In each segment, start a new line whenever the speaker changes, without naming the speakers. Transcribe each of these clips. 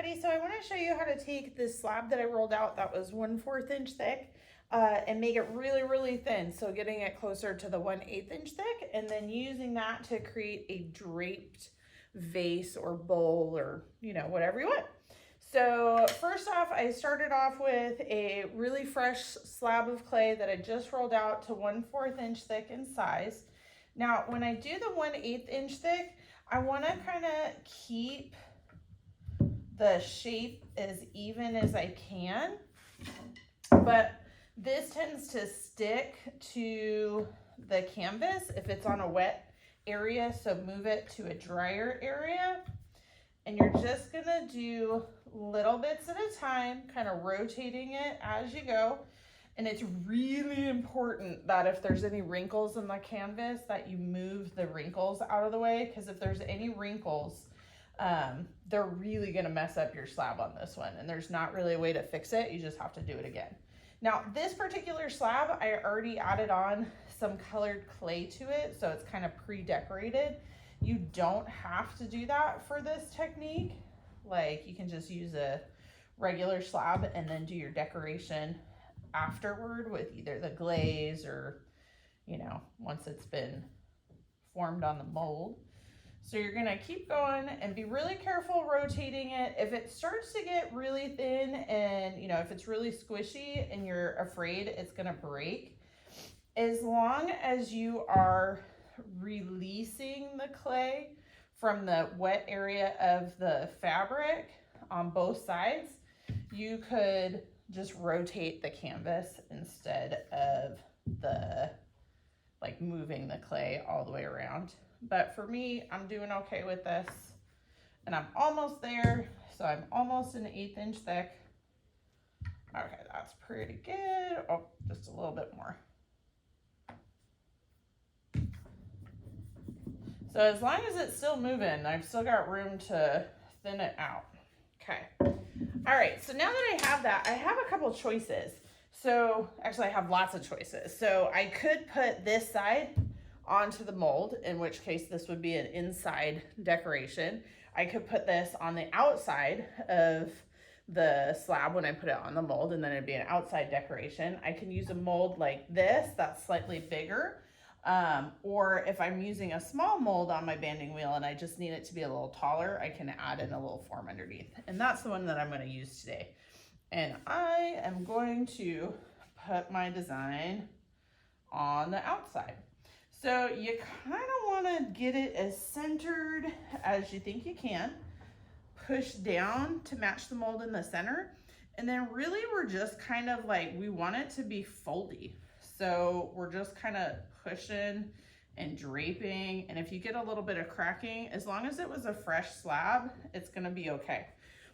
everybody, so I want to show you how to take this slab that I rolled out that was 1/4 inch thick and make it really thin, so getting it closer to the 1/8 inch thick, and then using that to create a draped vase or bowl or whatever you want. So first off, I started off with a really fresh slab of clay that I just rolled out to 1/4 inch thick in size. Now when I do the 1/8 inch thick, I want to kind of keep the shape as even as I can, but this tends to stick to the canvas if it's on a wet area, so move it to a drier area. And you're just gonna do little bits at a time, kind of rotating it as you go. And it's really important that if there's any wrinkles in the canvas that you move the wrinkles out of the way, because if there's any wrinkles, they're really gonna mess up your slab on this one, and there's not really a way to fix it. You just have to do it again. Now this particular slab, I already added on some colored clay to it, so it's kind of pre-decorated. You don't have to do that for this technique. Like, you can just use a regular slab and then do your decoration afterward with either the glaze or, once it's been formed on the mold. So you're gonna keep going and be really careful rotating it. If it starts to get really thin and, if it's really squishy and you're afraid it's gonna break, as long as you are releasing the clay from the wet area of the fabric on both sides, you could just rotate the canvas instead of moving the clay all the way around. But for me, I'm doing okay with this, and I'm almost there. So I'm almost an 1/8 inch thick. Okay, that's pretty good. Oh, just a little bit more. So as long as it's still moving, I've still got room to thin it out. Okay. All right, so now that I have that, I have a couple choices. So actually I have lots of choices. So I could put this side onto the mold, in which case this would be an inside decoration. I could put this on the outside of the slab when I put it on the mold, and then it'd be an outside decoration. I can use a mold like this that's slightly bigger. Or if I'm using a small mold on my banding wheel and I just need it to be a little taller, I can add in a little form underneath. And that's the one that I'm going to use today. And I am going to put my design on the outside. So you kind of want to get it as centered as you think you can. Push down to match the mold in the center. And then really we're just kind of we want it to be foldy. So we're just kind of pushing and draping. And if you get a little bit of cracking, as long as it was a fresh slab, it's gonna be okay.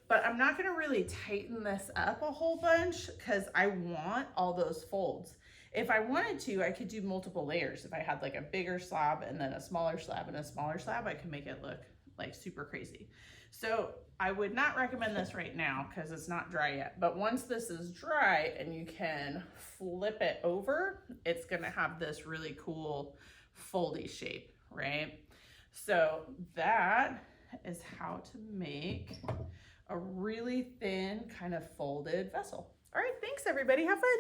But I'm not gonna really tighten this up a whole bunch because I want all those folds. If I wanted to, I could do multiple layers. If I had a bigger slab and then a smaller slab and a smaller slab, I could make it look super crazy. So I would not recommend this right now because it's not dry yet. But once this is dry and you can flip it over, it's gonna have this really cool foldy shape, right? So that is how to make a really thin kind of folded vessel. All right, thanks everybody, have fun.